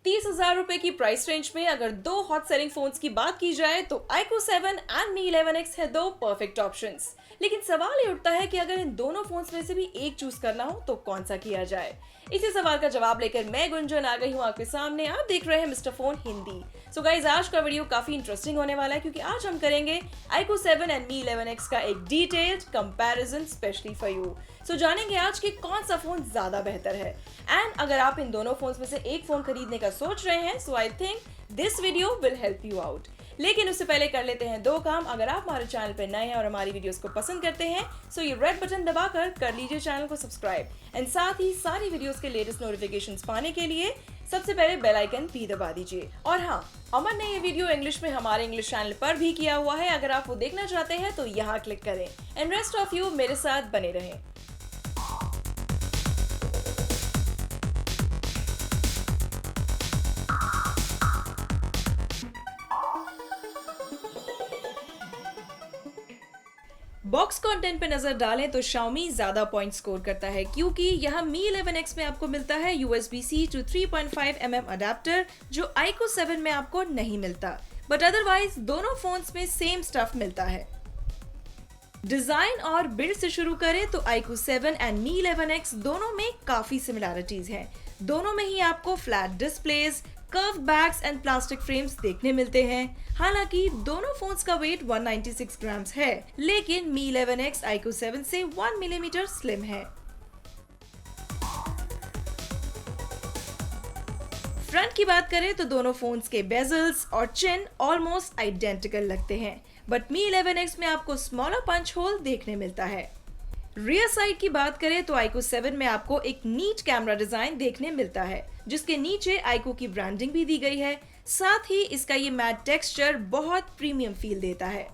30,000 रुपए की price range में अगर दो हॉट सेलिंग फोन्स की बात की जाए तो iQOO 7 एंड Mi 11X है दो परफेक्ट ऑप्शंस। लेकिन सवाल ये उठता है कि अगर इन दोनों फोन्स में से भी एक चूज करना हो तो कौन सा किया जाए। इसी सवाल का जवाब लेकर मैं गुंजन आ गई हूँ आपके सामने। आप देख रहे हैं mister phone Hindi. So guys, आज का वीडियो काफी इंटरेस्टिंग होने वाला है क्योंकि आज हम करेंगे iQOO 7 एंड Mi 11X का एक detailed comparison specially for you. So जानेंगे आज कि कौन सा फोन ज्यादा बेहतर है। एंड अगर आप इन दोनों फोन्स में से एक फोन खरीदने का सोच रहे हैं so I think this video will help you out. लेकिन उससे पहले कर लेते हैं दो काम। अगर आप हमारे चैनल पर नए हैं और हमारी वीडियोस को पसंद करते हैं सो ये रेड बटन दबाकर कर लीजिए चैनल को सब्सक्राइब एंड साथ ही सारी वीडियोस के लेटेस्ट नोटिफिकेशंस पाने के लिए सबसे पहले बेल आइकन भी दबा दीजिए। और हाँ, अमन ने ये वीडियो इंग्लिश में हमारे इंग्लिश चैनल पर भी किया हुआ है। अगर आप वो देखना चाहते हैं तो यहाँ क्लिक करें एंड रेस्ट ऑफ यू मेरे साथ बने रहें। बॉक्स कंटेंट पे नजर डालें तो Xiaomi ज्यादा पॉइंट स्कोर करता है क्योंकि यहाँ Mi 11X में आपको मिलता है USB-C to 3.5mm अडेप्टर जो iQOO 7 में आपको नहीं मिलता। बट अदरवाइज दोनों फोन्स में सेम स्टफ मिलता है। डिजाइन और बिल्ड से शुरू करें तो iQOO 7 एंड Mi 11X दोनों में काफी सिमिलैरिटीज हैं। दोनों में ही आपको flat displays, curve backs and plastic frames देखने मिलते हैं। हालांकि दोनों फोन्स का वेट 196 ग्राम्स है, लेकिन Mi 11X iQOO 7 से 1 मिलीमीटर स्लिम है। फ्रंट की बात करें तो दोनों फोन्स के बेजल्स और चिन ऑलमोस्ट आइडेंटिकल लगते हैं, बट Mi 11X में आपको स्मॉलर पंच होल देखने मिलता है। रियर साइड की बात करें तो iQOO 7 में आपको एक नीट कैमरा डिजाइन देखने मिलता है जिसके नीचे iQOO की ब्रांडिंग भी दी गई है। साथ ही इसका ये मैट टेक्सचर बहुत प्रीमियम फील देता है।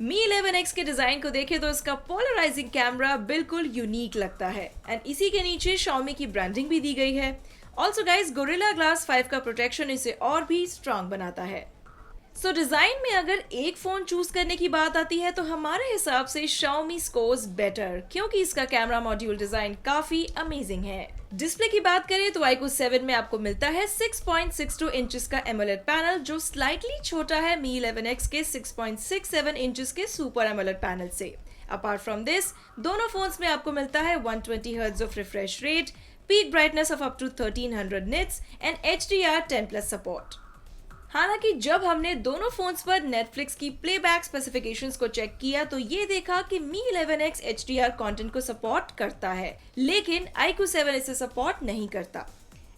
Mi 11X के डिजाइन को देखें तो इसका पोलराइजिंग कैमरा बिल्कुल यूनिक लगता है एंड इसी के नीचे Xiaomi की ब्रांडिंग भी दी गई है। ऑल्सो गाइस, गोरिल्ला ग्लास 5 का प्रोटेक्शन इसे और भी स्ट्रॉन्ग बनाता है। सो डिजाइन में अगर एक फोन चूज करने की बात आती है तो हमारे हिसाब से Xiaomi स्कोर्स बेटर क्योंकि इसका कैमरा मॉड्यूल डिजाइन काफी अमेजिंग है। डिस्प्ले की बात करें तो iQOO 7 में आपको मिलता है 6.62 इंचेस का AMOLED पैनल जो स्लाइटली छोटा है Mi 11X के 6.67 इंचेस के सुपर AMOLED पैनल से। अपार्ट फ्रॉम दिस, दोनों फोन्स में आपको मिलता है 120 Hz of refresh rate, peak brightness of up to 1300 nits and HDR10+ support. हालांकि जब हमने दोनों फोन्स पर नेटफ्लिक्स की प्लेबैक स्पेसिफिकेशंस को चेक किया तो ये देखा कि Mi 11X HDR कंटेंट को सपोर्ट करता है, लेकिन iQOO 7 इसे सपोर्ट नहीं करता।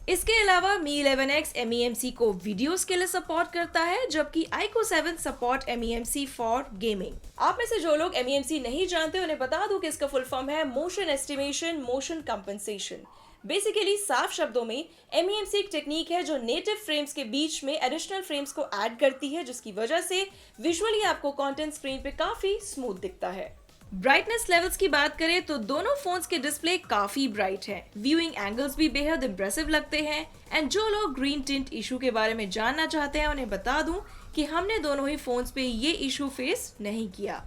इसके अलावा Mi 11X MEMC को वीडियोस के लिए सपोर्ट करता है, जबकि iQOO 7 support MEMC for gaming. आप में से जो लोग MEMC नहीं जानते उन्हें बता दूं कि इसका फुल फॉर्म है motion estimation motion compensation. Basically साफ शब्दों में MEMC एक टेक्निक है जो नेटिव फ्रेम्स के बीच में एडिशनल फ्रेम्स को ऐड करती है, जिसकी वजह से विजुअली आपको कंटेंट स्क्रीन पे काफी स्मूथ दिखता है। ब्राइटनेस लेवल्स की बात करें तो दोनों फोन्स के डिस्प्ले काफी ब्राइट हैं। व्यूइंग एंगल्स भी बेहद इंप्रेसिव लगते हैं एंड जो लोग ग्रीन टिंट इशू के बारे में जानना चाहते हैं उन्हें बता दूं कि हमने दोनों ही फोन्स पे ये इशू फेस नहीं किया।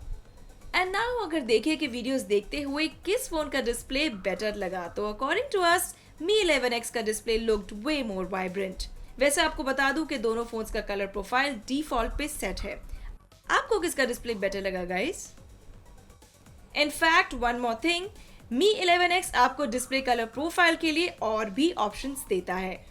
एंड नाउ अगर देखें कि वीडियोस देखते हुए किस फोन का डिस्प्ले बेटर लगा तो according to us Mi 11X का डिस्प्ले लुक्ड वे मोर वाइब्रेंट। वैसे आपको बता दूं कि दोनों फोन्स का कलर प्रोफाइल डिफॉल्ट पे सेट है। आपको किसका डिस्प्ले बेटर लगा guys? In fact one more thing, Mi 11X आपको डिस्प्ले कलर प्रोफाइल के लिए और भी ऑप्शंस देता है।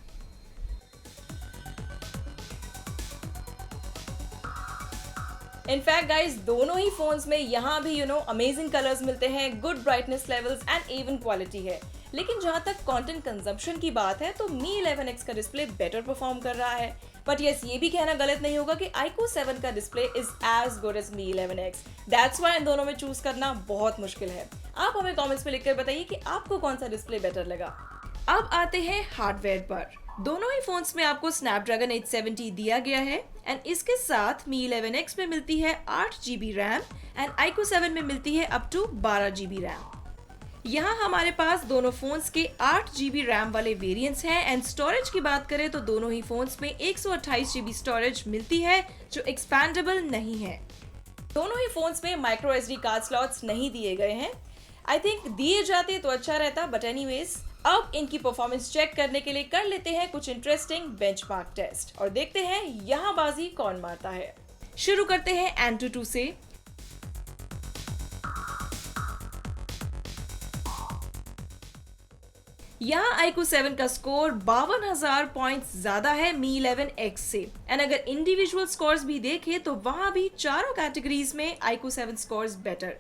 इनफैक्ट गाइज, दोनों ही फोन्स में यहाँ भी अमेजिंग कलर्स मिलते हैं, good brightness levels and even quality है। लेकिन जहाँ तक कंटेंट कंजम्पशन की बात है तो Mi 11X का डिस्प्ले बेटर परफॉर्म कर रहा है। बट यस, ये भी कहना गलत नहीं होगा कि iQOO 7 का display is as good as Mi 11X। That's why इन दोनों में चूज करना बहुत मुश्किल है। आप हमें कमेंट्स में लिखकर बताइए कि आपको कौन सा डिस्प्ले बेटर लगा। अब आते हैं हार्डवेयर पर। दोनों ही फोन्स में आपको Snapdragon 870 दिया गया है एंड इसके साथ Mi 11X में मिलती है 8GB रैम एंड iQOO 7 में मिलती है अप टू 12GB रैम। यहाँ हमारे पास दोनों फोन्स के 8GB रैम वाले वेरिएंट्स हैं एंड स्टोरेज की बात करें तो दोनों ही फोन्स में 128GB स्टोरेज मिलती है जो एक्सपैंडेबल नहीं है। दोनों ही फोन्स में माइक्रो SD कार्ड स्लॉट्स नहीं दिए गए हैं। आई थिंक दिए जाते तो अच्छा रहता, बट एनीवेज अब इनकी परफॉर्मेंस चेक करने के लिए कर लेते हैं कुछ इंटरेस्टिंग बेंचमार्क टेस्ट और देखते हैं यहाँ बाजी कौन मारता है। शुरू करते हैं Antutu से। यहाँ iQOO 7 का स्कोर 52,000 पॉइंट्स ज्यादा है Mi 11X से। एंड अगर इंडिविजुअल स्कोर्स भी देखें तो वहां भी चारों कैटेगरीज में iQOO 7 स्कोर्स बेटर।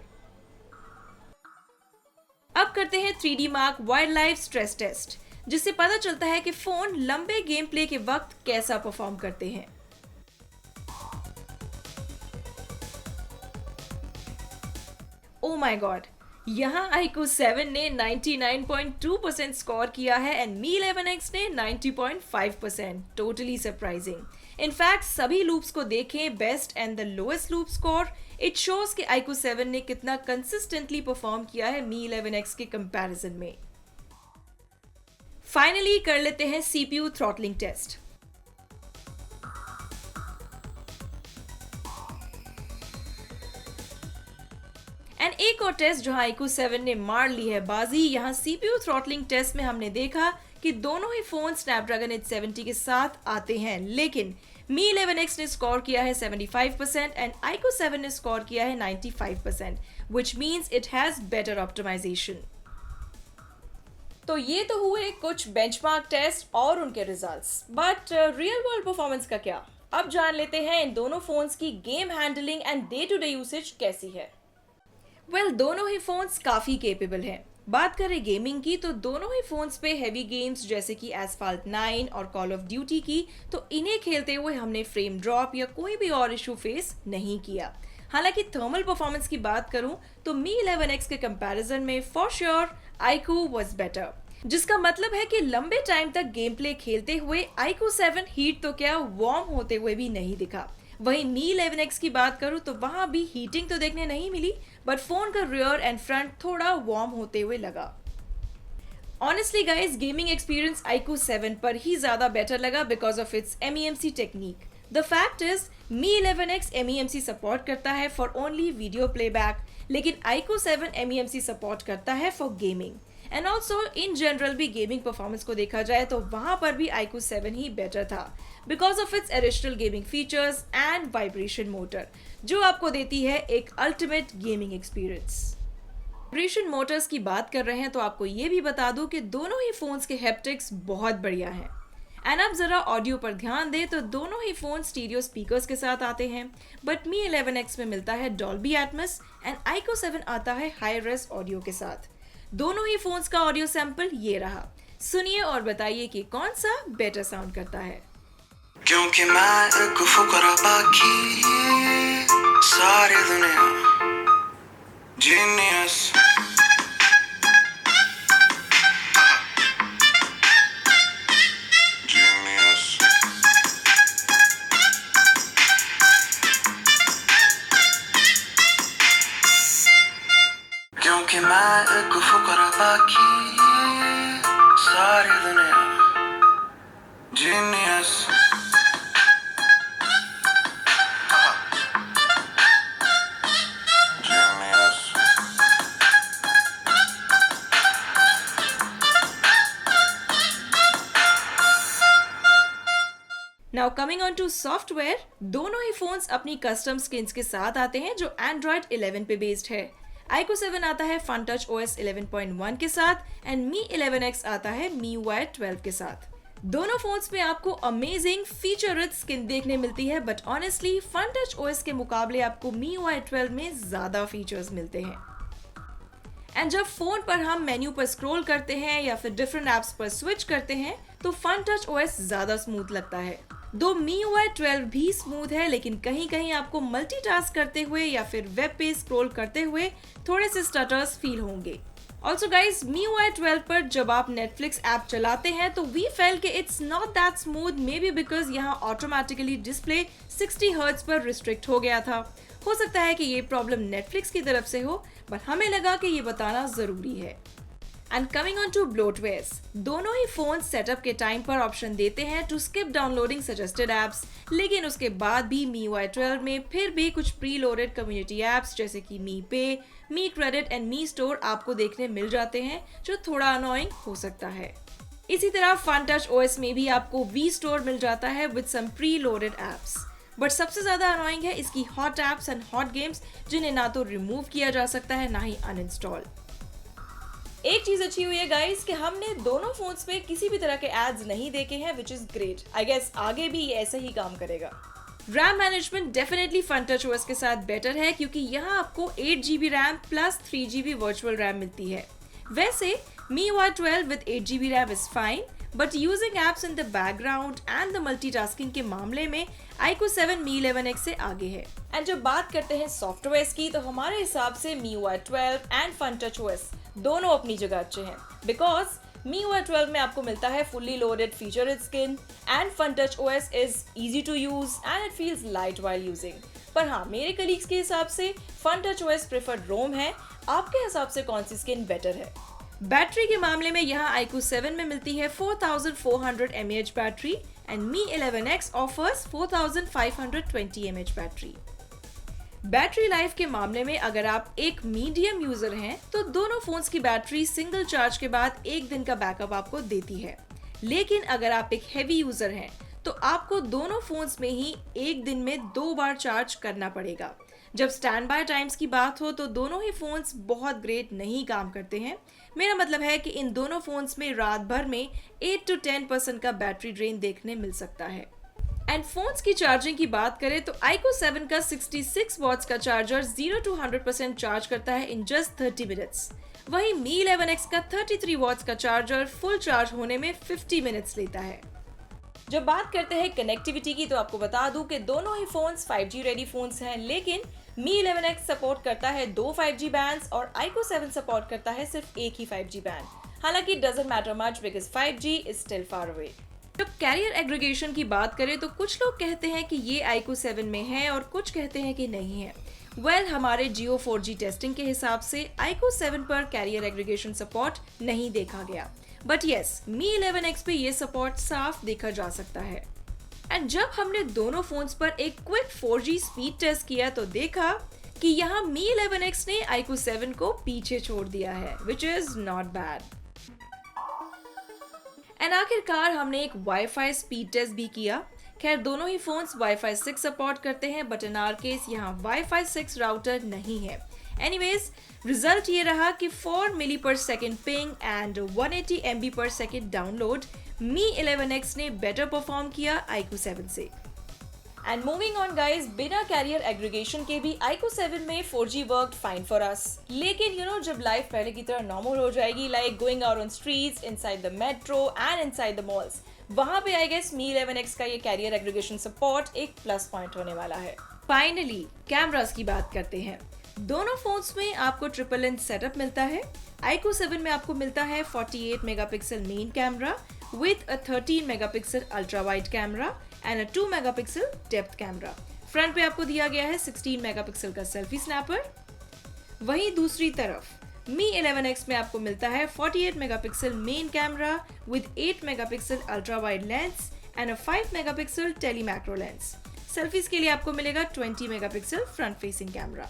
अब करते हैं 3D Mark wildlife stress test, जिससे पता चलता है कि फोन लंबे गेम प्ले के वक्त कैसा परफॉर्म करते हैं। ओ माय गॉड, यहाँ iQOO 7 ने 99.2% स्कोर किया है एंड Mi 11X ने 90.5%। Totally surprising. इनफैक्ट सभी लूप्स को देखें, best and the lowest loop score, it shows कि iQOO 7 ने कितना कंसिस्टेंटली परफॉर्म किया है Mi 11X के कंपैरिजन में। फाइनली कर लेते हैं CPU थ्रॉटलिंग टेस्ट। एंड एक और टेस्ट जहां iQOO 7 ने मार ली है बाजी। यहाँ CPU थ्रॉटलिंग टेस्ट में हमने देखा कि दोनों ही फोन स्नैपड्रैगन 870 के साथ आते हैं, लेकिन Mi 11X ने स्कोर किया है 75% एंड iQOO 7 ने स्कोर किया है 95%, which means it has better optimization। तो ये तो हुए कुछ बेंचमार्क टेस्ट और उनके results, but real world performance का क्या? अब जान लेते हैं इन दोनों फोन्स की game handling and day to day usage कैसी है। दोनों ही फोन्स काफी केपेबल हैं। बात करें गेमिंग की तो दोनों ही फोन्स पे हैवी गेम्स जैसे कि एसफाल्ट 9 और कॉल ऑफ ड्यूटी की, तो इन्हें खेलते हुए हमने फ्रेम ड्रॉप या कोई भी और इशू फेस नहीं किया। हालांकि थर्मल परफॉर्मेंस की बात करूं तो Mi 11X के कंपैरिजन में for sure iQOO was better, जिसका मतलब है कि लंबे टाइम तक गेम प्ले खेलते हुए iQOO 7 हीट तो क्या वार्म होते हुए भी नहीं दिखा। वहीं Mi 11X की बात करूं तो वहां भी हीटिंग तो देखने नहीं मिली, बट फोन का रियर एंड फ्रंट थोड़ा वार्म होते हुए लगा। Honestly guys, gaming experience iQOO 7 पर ही ज्यादा बेटर लगा because of its MEMC technique. The fact is Mi 11X MEMC support करता है फॉर ओनली वीडियो प्लेबैक, लेकिन iQOO 7 MEMC सपोर्ट करता है for gaming. And also in general भी gaming performance को देखा जाए तो वहां पर भी iQOO 7 ही बेटर था because of its additional gaming features and vibration motor, जो आपको देती है एक ultimate gaming experience. Vibration Motors की बात कर रहे हैं तो आपको ये भी बता दूं कि दोनों ही फोन्स के हैप्टिक्स बहुत बढ़िया हैं। एंड अब जरा ऑडियो पर ध्यान दें तो दोनों ही फोन स्टीरियो स्पीकर्स के साथ आते हैं, बट Mi 11X में मिलता है डॉल्बी एटमॉस एंड iQOO 7 आता है हाई रेस ऑडियो के साथ। दोनों ही फोन्स का ऑडियो सैंपल ये रहा, सुनिए और बताइए कि कौन सा बेटर साउंड करता है। क्योंकि मैं एक फुकरा बाकी सारी दुनिया जीनियस। क्योंकि मैं एक फुकरा बाकी सारी दुनिया genius. Now coming on to software, दोनों ही फोन्स अपनी कस्टम स्किन्स के साथ आते हैं जो Android 11 पे बेस्ड है। iQOO 7 आता है FunTouch OS 11.1 के साथ एंड Mi 11X आता है MIUI 12 के साथ। दोनों फोन्स में आपको अमेजिंग फीचर रिच स्किन देखने मिलती है, बट ऑनेस्टली FunTouch OS के मुकाबले आपको MIUI 12 में ज्यादा फीचर्स मिलते हैं। एंड जब फोन पर हम मेन्यू पर स्क्रॉल करते हैं या फिर डिफरेंट एप्स पर स्विच करते हैं तो FunTouch OS ज्यादा स्मूथ लगता है। दो MIUI 12 भी स्मूथ है, लेकिन कहीं कहीं आपको मल्टीटास्क करते हुए या फिर वेब पे स्क्रॉल करते हुए थोड़े से स्टटर्स फील होंगे। ऑल्सो गाइज, MIUI 12 पर जब आप Netflix ऐप चलाते हैं तो वी फेल कि it's not that smooth, may be because यहाँ ऑटोमेटिकली डिस्प्ले 60 हर्ट्ज पर रिस्ट्रिक्ट हो गया था। हो सकता है कि ये प्रॉब्लम Netflix की तरफ से हो, बट हमें लगा कि ये बताना जरूरी है। And coming on to bloatwares, दोनों ही फोन सेटअप के टाइम पर ऑप्शन देते हैं to skip downloading suggested apps, लेकिन उसके बाद भी MIUI 12 में फिर भी कुछ प्री लोडेड कम्युनिटी एप्स जैसे कि मी पे, मी क्रेडिट एंड मी स्टोर आपको देखने मिल जाते हैं, जो थोड़ा अनोइंग हो सकता है। इसी तरह FunTouch OS में भी आपको V स्टोर मिल जाता है with some pre loaded apps, but सबसे ज्यादा अनोइंग है इसकी hot apps and hot games, जिन्हें ना तो रिमूव किया जा सकता है ना ही अनइंस्टॉल। एक चीज अच्छी हुई है गाइस कि हमने दोनों फोन्स पे किसी भी तरह के एड्स नहीं देखे हैं, which is great. I guess आगे भी ये ऐसे ही काम करेगा। RAM management definitely FunTouch OS के साथ बेटर है, क्योंकि यहाँ आपको 8GB RAM plus 3GB virtual RAM मिलती है। वैसे MIUI 12 with 8GB RAM is fine, but using apps in the background and the multitasking के मामले में iQOO 7 Mi 11X से आगे है। एंड जब बात करते हैं सॉफ्टवेयर की, तो हमारे हिसाब से MIUI 12 एंड FunTouch OS दोनों अपनी जगह अच्छे हैं, बिकॉज MIUI 12 में आपको मिलता है fully loaded feature rich skin and FunTouch OS is easy to use and it feels light while using. पर हाँ, मेरे कलीग्स के हिसाब से FunTouch OS प्रेफर्ड रोम है। आपके हिसाब से कौन सी स्किन बेटर है? बैटरी के मामले में यहाँ iQOO 7 में मिलती है 4400 mAh battery and Mi 11X offers 4520 mAh battery. Battery life के मामले में अगर आप एक मीडियम यूजर हैं, तो दोनों फोन्स की बैटरी सिंगल चार्ज के बाद एक दिन का बैकअप आपको देती है। लेकिन अगर आप एक हेवी यूजर हैं, तो आपको दोनों फोन्स में ही एक दिन में 2 बार चार्ज करना पड़ेगा। जब स्टैंड बाय टाइम्स की बात हो, तो दोनों ही फोन्स बहुत ग्रेट नहीं काम करते हैं। मेरा मतलब है कि इन दोनों फोन्स में रात भर में 8 to 10% का बैटरी ड्रेन देखने मिल सकता है। एंड फोन्स की चार्जिंग की बात करें तो iQOO 7 का 66 वॉट्स का चार्जर 0 to 100% चार्ज करता है इन जस्ट 30 मिनट्स। वहीं Mi 11X का 33 वॉट्स का चार्जर फुल चार्ज होने में 50 मिनट्स लेता है। जब बात करते हैं कनेक्टिविटी की, तो आपको बता दूं कि दोनों ही फोन्स 5G रेडी फोन्स हैं, लेकिन Mi 11X सपोर्ट करता है 2 5G बैंड्स और iQOO 7 सपोर्ट करता है सिर्फ एक ही 5G बैंड। हालांकि doesn't matter much because 5G is still far away. जब कैरियर एग्रीगेशन की बात करें, तो कुछ लोग कहते हैं कि ये iQOO 7 में है और कुछ कहते हैं कि नहीं है। हमारे Jio 4G टेस्टिंग के हिसाब से iQOO 7 पर कैरियर एग्रीगेशन सपोर्ट नहीं देखा गया, बट यस, Mi 11X पे ये सपोर्ट साफ देखा जा सकता है। एंड जब हमने दोनों फोन्स पर एक क्विक 4G स्पीड टेस्ट किया, तो देखा कि यहाँ Mi 11X ने iQOO 7 को पीछे छोड़ दिया है, which is not bad. And आखिरकार हमने एक वाईफाई स्पीड टेस्ट भी किया। खैर, दोनों ही फोन्स Wi-Fi 6 सपोर्ट करते हैं, बट इन आवर केस यहाँ Wi-Fi 6 राउटर नहीं है। एनीवेज, रिजल्ट ये रहा कि 4 मिली पर सेकेंड पिंग एंड 180 MB पर सेकेंड डाउनलोड Mi 11X ने बेटर परफॉर्म किया iQOO 7 से। एंड मूविंग ऑन गाइज, बिना कैरियर एग्रीगेशन के भी iQOO 7 में 4G worked fine for us. लेकिन जब लाइफ पहले की तरह नॉर्मल हो जाएगी, like going out on streets, inside the metro and inside the malls, वहां पे आई गेस Mi 11X का ये कैरियर एग्रीगेशन सपोर्ट एक प्लस पॉइंट होने वाला है। फाइनली कैमरास की बात करते हैं। दोनों फोन्स में आपको ट्रिपल लेंस सेटअप मिलता है। iQOO 7 में आपको मिलता है 48 megapixel main camera with a 13 megapixel ultra wide camera and a 2 megapixel depth camera. Front पे आपको दिया गया है 16 मेगापिक्सल का सेल्फी स्नैपर। वहीं दूसरी तरफ Mi 11X में आपको मिलता है 48 megapixel main camera with 8 megapixel ultra wide lens and a 5 megapixel tele macro lens. Selfies के लिए आपको मिलेगा 20 मेगापिक्सल फ्रंट फेसिंग कैमरा।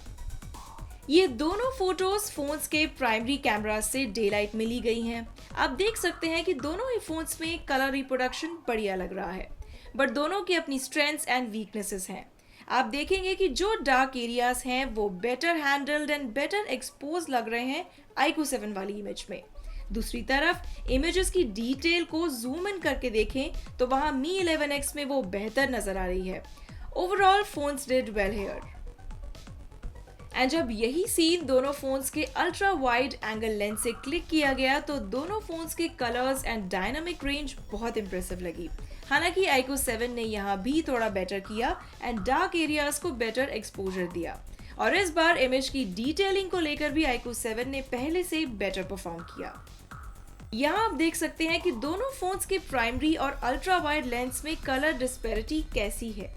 ये दोनों फोटोज फोन्स के प्राइमरी कैमरा से डे लाइट में ली गई हैं। आप देख सकते हैं कि दोनों ही फोन्स में कलर रिप्रोडक्शन बढ़िया लग रहा है, बट दोनों की अपनी स्ट्रेंथ्स एंड वीकनेसेस हैं। आप देखेंगे कि जो डार्क एरियाज हैं वो better handled and better expose लग रहे हैं iQOO 7 वाली इमेज में। दूसरी तरफ इमेजेस की डिटेल को जूम इन करके देखें तो वहां Mi 11X में वो बेहतर नजर आ रही है। Overall phones did well here. And जब यही सीन दोनों फोन्स के अल्ट्रा वाइड एंगल लेंस से क्लिक किया गया, तो दोनों फोन्स के कलर्स एंड डायनामिक रेंज बहुत इंप्रेसिव लगी। हालांकि iQOO 7 ने यहाँ भी थोड़ा बेटर किया एंड डार्क एरियाज को बेटर एक्सपोजर दिया, और इस बार इमेज की डिटेलिंग को लेकर भी iQOO 7 ने पहले से बेटर परफॉर्म किया। यहाँ आप देख सकते हैं कि दोनों फोन्स के प्राइमरी और अल्ट्रा वाइड लेंस में कलर डिस्पैरिटी कैसी है।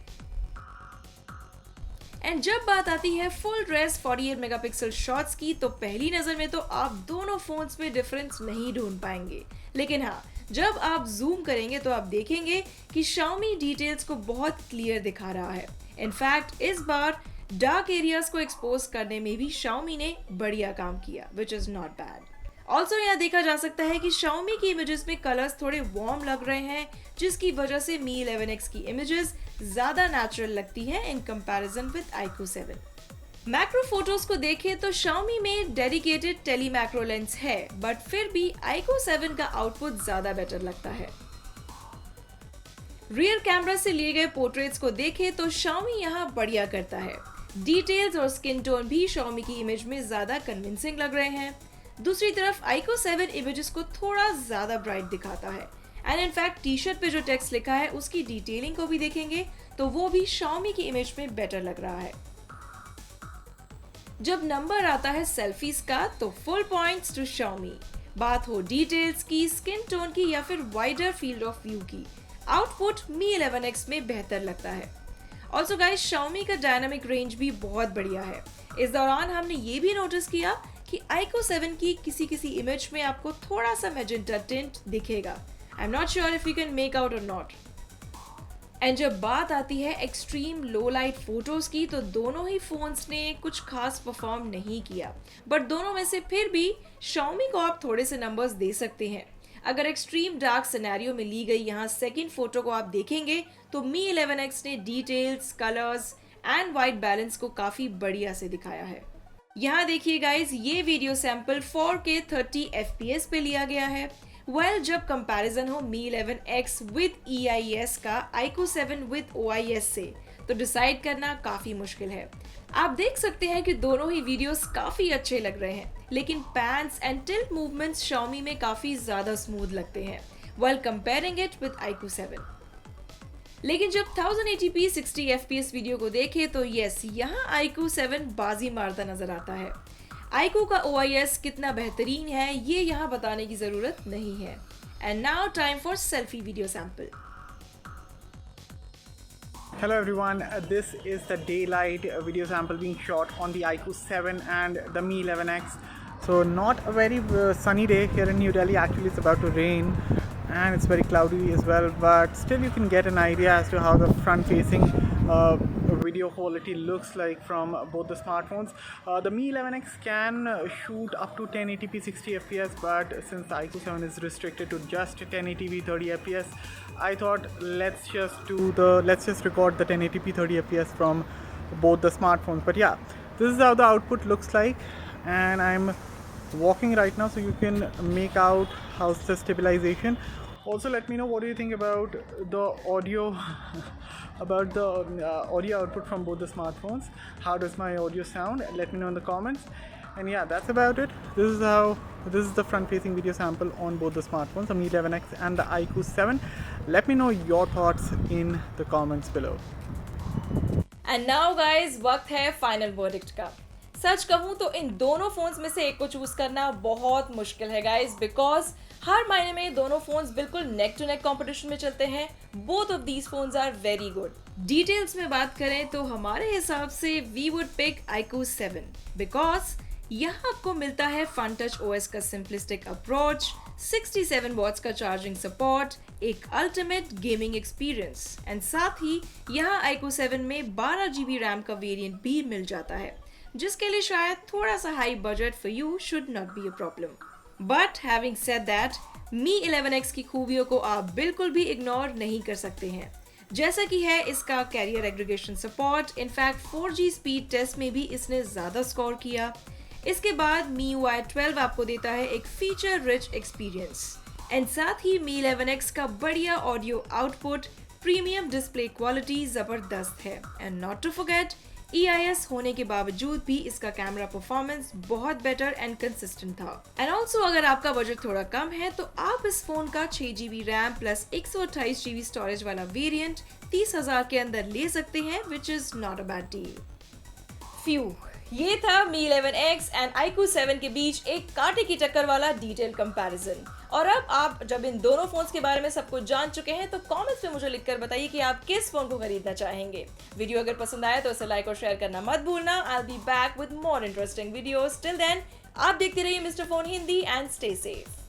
एंड जब बात आती है फुल ड्रेस 48 मेगापिक्सल शॉट्स की तो पहली नजर में तो आप दोनों फोन्स में डिफरेंस नहीं ढूंढ पाएंगे, लेकिन हाँ, जब आप जूम करेंगे तो आप देखेंगे कि Xiaomi डिटेल्स को बहुत क्लियर दिखा रहा है। इनफैक्ट इस बार डार्क एरियाज को एक्सपोज करने में भी Xiaomi ने बढ़िया काम किया, which is not bad. Also यहाँ देखा जा सकता है कि Xiaomi की इमेजेस में कलर्स थोड़े वार्म लग रहे हैं, जिसकी वजह से Mi 11X की इमेजेस ज्यादा नेचुरल लगती हैं in comparison with iQOO 7। Macro photos को देखें तो Xiaomi में डेडिकेटेड टेली मैक्रो लेंस है, बट फिर भी iQOO 7 का आउटपुट ज्यादा बेटर लगता है। रियर कैमरा से लिए गए पोर्ट्रेट्स को देखें तो Xiaomi यहाँ बढ़िया करता है। डिटेल्स और स्किन टोन भी Xiaomi की इमेज में ज्यादा कन्विंसिंग लग रहे हैं। दूसरी तरफ iQOO 7 इमेजेस को थोड़ा ज्यादा ब्राइट दिखाता है, एंड इनफैक्ट टी शर्ट पे जो टेक्स्ट लिखा है उसकी डिटेलिंग को भी देखेंगे तो वो भी Xiaomi की इमेज में बेटर लग रहा है। जब नंबर आता है सेल्फीज का तो फुल पॉइंट्स टू Xiaomi। बात हो डिटेल्स की, स्किन टोन की या फिर वाइडर फील्ड ऑफ व्यू की, आउटपुट Mi 11X में बेहतर लगता है। ऑल्सो गाइस, Xiaomi का डायनामिक रेंज भी बहुत बढ़िया है। इस दौरान हमने ये भी नोटिस किया कि iQOO 7 की किसी इमेज में आपको थोड़ा सा मैजेंटा टिंट दिखेगा। I am not sure if you can make out और नॉट। एंड जब बात आती है एक्सट्रीम लो लाइट फोटोज की तो दोनों ही फोन्स ने कुछ खास परफॉर्म नहीं किया, बट दोनों में से फिर भी Xiaomi को आप थोड़े से नंबर्स दे सकते हैं। अगर एक्सट्रीम डार्क सिनेरियो में ली गई यहाँ सेकंड फोटो को आप देखेंगे तो Mi 11X ने details, colours and white balance को काफी बढ़िया से दिखाया है। यहाँ देखिए गाइज, ये वीडियो सैंपल 4K 30 FPS पे लिया गया है। जब कंपैरिजन हो Mi 11X विद EIS का iQOO 7 विद OIS से तो डिसाइड करना काफी मुश्किल है। आप देख सकते हैं कि दोनों ही वीडियोस काफी अच्छे लग रहे हैं, लेकिन pans and tilt movements Xiaomi में काफी ज्यादा स्मूथ लगते हैं while comparing it with iQOO 7। लेकिन जब 1080p 60 fps वीडियो को देखें तो यस, यहाँ iQOO 7 बाजी मारता नजर आता है। iQOO का OIS कितना बेहतरीन है ये यहाँ बताने की जरूरत नहीं है। And now time for selfie video sample. Hello everyone, this is the daylight video sample being shot on the iQOO 7 and the Mi 11X. So not a very sunny day here in New Delhi. Actually it's about to rain and it's very cloudy as well, but still you can get an idea as to how the front facing video quality looks like from both the smartphones. The Mi 11X can shoot up to 1080p 60 fps, but since iQOO 7 is restricted to just 1080p 30 fps, I thought let's just record the 1080p 30 fps from both the smartphones. But yeah, this is how the output looks like, and I'm walking right now so you can make out how's the stabilization. Also let me know what do you think about the audio about the audio output from both the smartphones. How does my audio sound? Let me know in the comments. And yeah, that's about it. This is the front facing video sample on both the smartphones, the Mi 11X and the iQOO 7. Let me know your thoughts in the comments below. And now guys, वक्त है final verdict का। सच कहूं तो इन दोनों phones में से एक को चूज करना बहुत मुश्किल है गाइज, बिकॉज हर मायने में दोनों फोन्स बिल्कुल नेक टू नेक कंपटीशन में चलते हैं। Both of these phones are very good. Details में बात करें तो हमारे हिसाब से we would pick iQOO 7 because यहाँ आपको मिलता है फन टच OS का सिंपलिस्टिक अप्रोच, 67 वॉट्स का चार्जिंग सपोर्ट, एक अल्टीमेट गेमिंग एक्सपीरियंस, एंड साथ ही यहाँ iQOO 7 में 12 GB रैम का वेरिएंट भी मिल जाता है, जिसके लिए शायद थोड़ा सा high budget for you should not be a problem. But having said that, Mi 11X की खूबियों को आप बिल्कुल भी इग्नोर नहीं कर सकते हैं, जैसा कि है इसका carrier aggregation support. In fact 4G speed test में भी इसने ज्यादा स्कोर किया। इसके बाद MIUI 12 आपको देता है एक फीचर रिच एक्सपीरियंस, एंड साथ ही Mi 11X का बढ़िया audio output, premium display quality जबरदस्त है, and not to forget EIS होने के बावजूद भी इसका कैमरा परफॉर्मेंस बहुत बेटर एंड कंसिस्टेंट था। एंड ऑल्सो अगर आपका बजट थोड़ा कम है तो आप इस फोन का 6 GB RAM plus 128 GB storage वाला वेरिएंट 30,000 के अंदर ले सकते हैं, which is not a bad deal. Few, ये था Mi 11X एंड iQOO 7 के बीच एक कांटे की टक्कर वाला डिटेल कंपैरिजन। और अब आप जब इन दोनों फोन्स के बारे में सब कुछ जान चुके हैं तो कमेंट्स में मुझे लिखकर बताइए कि आप किस फोन को खरीदना चाहेंगे। वीडियो अगर पसंद आया तो इसे लाइक और शेयर करना मत भूलना। I will be back with more interesting videos. Till then आप देखते रहिए mister phone Hindi and stay safe.